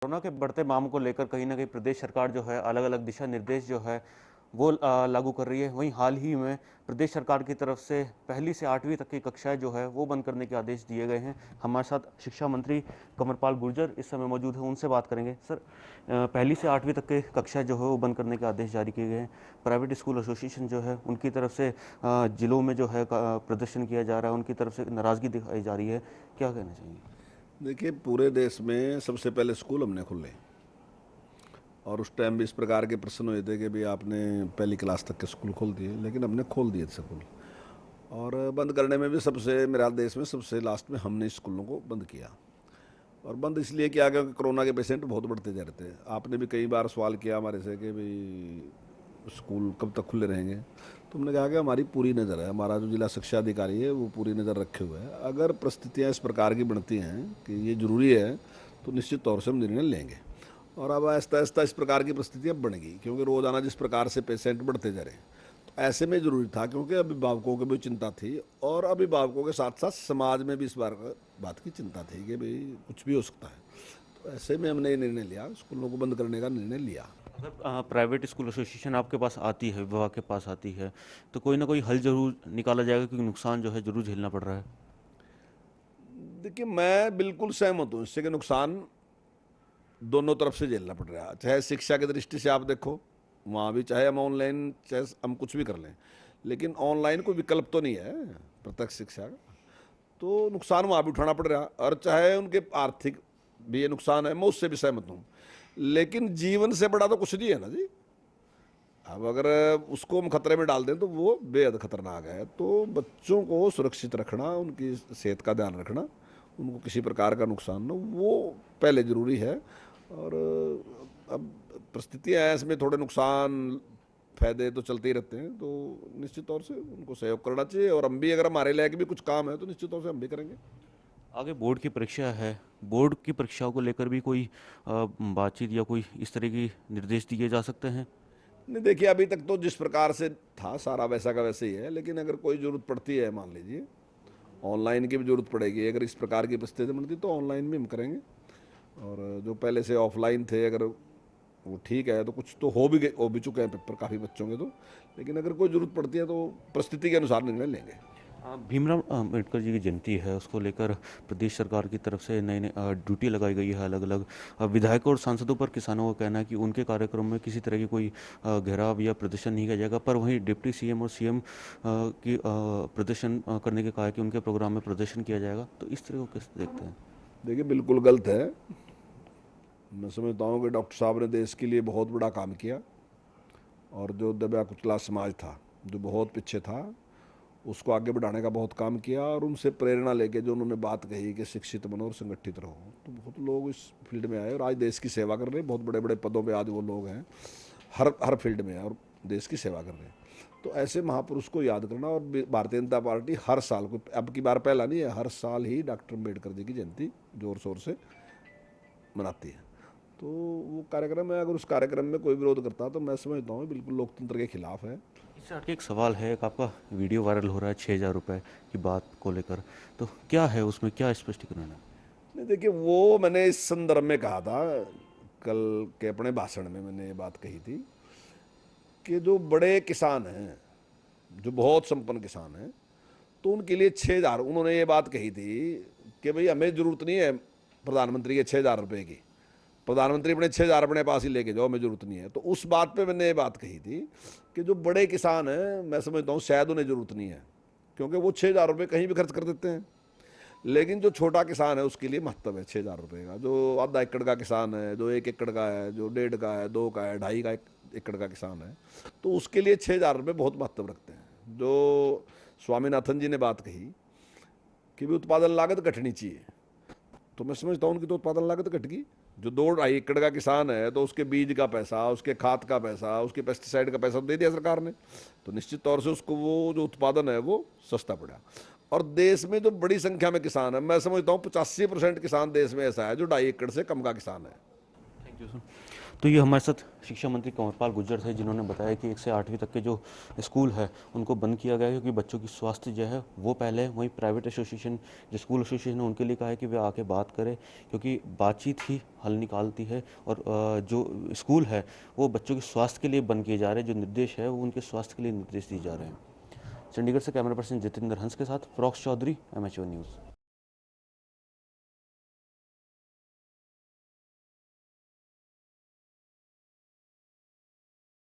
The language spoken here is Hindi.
कोरोना के बढ़ते मामलों को लेकर कहीं न कहीं प्रदेश सरकार जो है अलग-अलग दिशा निर्देश जो है वो लागू कर रही है। वहीं हाल ही में प्रदेश सरकार की तरफ से पहली से 8वीं तक की कक्षाएँ जो है वो बंद करने के आदेश दिए गए हैं। हमारे साथ शिक्षा मंत्री कंवरपाल गुर्जर इस समय मौजूद हैं, उनसे बात करेंगे। सर, पहली से 8वीं तक की कक्षाएँ जो है वो बंद करने के आदेश जारी किए गए हैं। प्राइवेट स्कूल एसोसिएशन जो है उनकी तरफ से जिलों में जो है प्रदर्शन किया जा रहा है, उनकी तरफ से नाराज़गी दिखाई जा रही है। क्या कहना चाहेंगे? देखिए, पूरे देश में सबसे पहले स्कूल हमने खोले और उस टाइम भी इस प्रकार के प्रश्न हुए थे कि भाई आपने पहली क्लास तक के स्कूल खोल दिए, लेकिन हमने खोल दिए स्कूल। और बंद करने में भी सबसे मेरा देश में सबसे लास्ट में हमने स्कूलों को बंद किया। और बंद इसलिए किया क्योंकि कोरोना के पेशेंट बहुत बढ़ते जा रहे थे। आपने भी कई बार सवाल किया हमारे से कि भाई स्कूल कब तक खुले रहेंगे, तो हमने कहा कि हमारी पूरी नज़र है, हमारा जो जिला शिक्षा अधिकारी है वो पूरी नज़र रखे हुए है। अगर परिस्थितियाँ इस प्रकार की बनती हैं कि ये ज़रूरी है तो निश्चित तौर से हम निर्णय लेंगे। और अब आहिस्ता आहिस्ता इस प्रकार की परिस्थितियाँ बढ़ गई, क्योंकि रोज़ाना जिस प्रकार से पेशेंट बढ़ते जा रहे हैं, तो ऐसे में ज़रूरी था, क्योंकि अभिभावकों की भी चिंता थी और अभिभावकों के साथ साथ समाज में भी इस बात की चिंता थी कि भाई कुछ भी हो सकता है। तो ऐसे में हमने ये निर्णय लिया, स्कूलों को बंद करने का निर्णय लिया। अगर प्राइवेट स्कूल एसोसिएशन आपके पास आती है, विभाग के पास आती है, तो कोई ना कोई हल ज़रूर निकाला जाएगा, क्योंकि नुकसान जो है ज़रूर झेलना पड़ रहा है। देखिए, मैं बिल्कुल सहमत हूँ इससे कि नुकसान दोनों तरफ से झेलना पड़ रहा है। चाहे शिक्षा की दृष्टि से आप देखो, वहाँ भी चाहे हम ऑनलाइन चाहे हम कुछ भी कर लें, लेकिन ऑनलाइन कोई विकल्प तो नहीं है प्रत्यक्ष शिक्षा का, तो नुकसान वहाँ भी उठाना पड़ रहा है। और चाहे उनके आर्थिक भी ये नुकसान है, मैं उससे भी सहमत हूँ, लेकिन जीवन से बड़ा तो कुछ नहीं है ना जी। अब अगर उसको हम खतरे में डाल दें तो वो बेहद खतरनाक है। तो बच्चों को सुरक्षित रखना, उनकी सेहत का ध्यान रखना, उनको किसी प्रकार का नुकसान न हो, वो पहले ज़रूरी है। और अब परिस्थितियाँ हैं, इसमें थोड़े नुकसान फायदे तो चलते ही रहते हैं, तो निश्चित तौर से उनको सहयोग करना चाहिए। और हम भी, अगर हमारे लायक भी कुछ काम है तो निश्चित तौर से हम भी करेंगे। आगे बोर्ड की परीक्षा है, बोर्ड की परीक्षाओं को लेकर भी कोई बातचीत या कोई इस तरह की निर्देश दिए जा सकते हैं? नहीं, देखिए, अभी तक तो जिस प्रकार से था सारा वैसा का वैसे ही है, लेकिन अगर कोई ज़रूरत पड़ती है, मान लीजिए ऑनलाइन की भी ज़रूरत पड़ेगी, अगर इस प्रकार की परिस्थिति बनती तो ऑनलाइन भी हम करेंगे। और जो पहले से ऑफलाइन थे, अगर वो ठीक है तो कुछ तो हो भी चुके हैं पेपर काफ़ी बच्चों के तो, लेकिन अगर कोई ज़रूरत पड़ती है तो परिस्थिति के अनुसार निर्णय लेंगे। भीमराव अम्बेडकर जी की जयंती है, उसको लेकर प्रदेश सरकार की तरफ से नई नई ड्यूटी लगाई गई है अलग अलग विधायकों और सांसदों पर। किसानों का कहना है कि उनके कार्यक्रम में किसी तरह की कोई घेराव या प्रदर्शन नहीं किया जाएगा, पर वहीं डिप्टी सीएम और सीएम की प्रदर्शन करने के कहा है कि उनके प्रोग्राम में प्रदर्शन किया जाएगा। तो इस तरह को कैसे देखते हैं? देखिए, बिल्कुल गलत है। मैं समझता हूँ कि डॉक्टर साहब ने देश के लिए बहुत बड़ा काम किया, और जो दबा कुचला समाज था, जो बहुत पीछे था, उसको आगे बढ़ाने का बहुत काम किया। और उनसे प्रेरणा लेके जो उन्होंने बात कही कि शिक्षित बनो और संगठित रहो, तो बहुत लोग इस फील्ड में आए और आज देश की सेवा कर रहे हैं। बहुत बड़े बड़े पदों पे आज वो लोग हैं, हर फील्ड में, और देश की सेवा कर रहे हैं। तो ऐसे महापुरुष को याद करना, और भारतीय जनता पार्टी हर साल को, अब की बार पहला नहीं है, हर साल ही डॉक्टर अम्बेडकर जी की जयंती जोर शोर से मनाती है। तो वो कार्यक्रम है, अगर उस कार्यक्रम में कोई विरोध करता तो मैं समझता हूँ बिल्कुल लोकतंत्र के खिलाफ है। इससे हटके एक सवाल है, एक आपका वीडियो वायरल हो रहा है 6,000 रुपये की बात को लेकर, तो क्या है उसमें, क्या स्पष्टीकरण है? नहीं, देखिए, वो मैंने इस संदर्भ में कहा था, कल के अपने भाषण में मैंने ये बात कही थी कि जो बड़े किसान हैं, जो बहुत संपन्न किसान हैं, तो उनके लिए 6,000, उन्होंने ये बात कही थी कि भाई हमें ज़रूरत नहीं है प्रधानमंत्री के 6,000 रुपये की, प्रधानमंत्री अपने 6,000 अपने पास ही लेके जाओ, हमें ज़रूरत नहीं है। तो उस बात पे मैंने ये बात कही थी कि जो बड़े किसान हैं, मैं समझता हूँ शायद उन्हें ज़रूरत नहीं है, क्योंकि वो 6,000 रुपये कहीं भी खर्च कर देते हैं। लेकिन जो छोटा किसान है उसके लिए महत्व है 6,000 रुपये का। जो आधा एकड़ का किसान है, जो 1 एकड़ का है, जो 1.5 का है, 2 का है, 2.5 का एकड़ का किसान है, तो उसके लिए 6,000 रुपये बहुत महत्व रखते हैं। जो स्वामीनाथन जी ने बात कही कि भी उत्पादन लागत घटनी चाहिए, तो मैं समझता हूँ उनकी तो उत्पादन लागत घट गई। जो 2-2.5 एकड़ का किसान है, तो उसके बीज का पैसा, उसके खाद का पैसा, उसके पेस्टिसाइड का पैसा दे दिया सरकार ने, तो निश्चित तौर से उसको वो जो उत्पादन है वो सस्ता पड़ा। और देश में जो बड़ी संख्या में किसान है, मैं समझता हूँ 85% किसान देश में ऐसा है जो 2.5 एकड़ से कम का किसान है। Thank you sir. तो ये हमारे साथ शिक्षा मंत्री कंवरपाल गुर्जर थे, जिन्होंने बताया कि 1 से 8वीं तक के जो स्कूल है उनको बंद किया गया है, क्योंकि बच्चों की स्वास्थ्य जो है वो पहले है। वहीं प्राइवेट एसोसिएशन, जो स्कूल एसोसिएशन है, उनके लिए कहा है कि वे आके बात करें, क्योंकि बातचीत ही हल निकालती है। और जो स्कूल है वो बच्चों के स्वास्थ्य के लिए बंद किए जा रहे हैं, जो निर्देश है वो उनके स्वास्थ्य के लिए निर्देश दिए जा रहे हैं। चंडीगढ़ से कैमरा पर्सन जितेंद्र हंस के साथ फ़रोख्त चौधरी, MHO न्यूज़।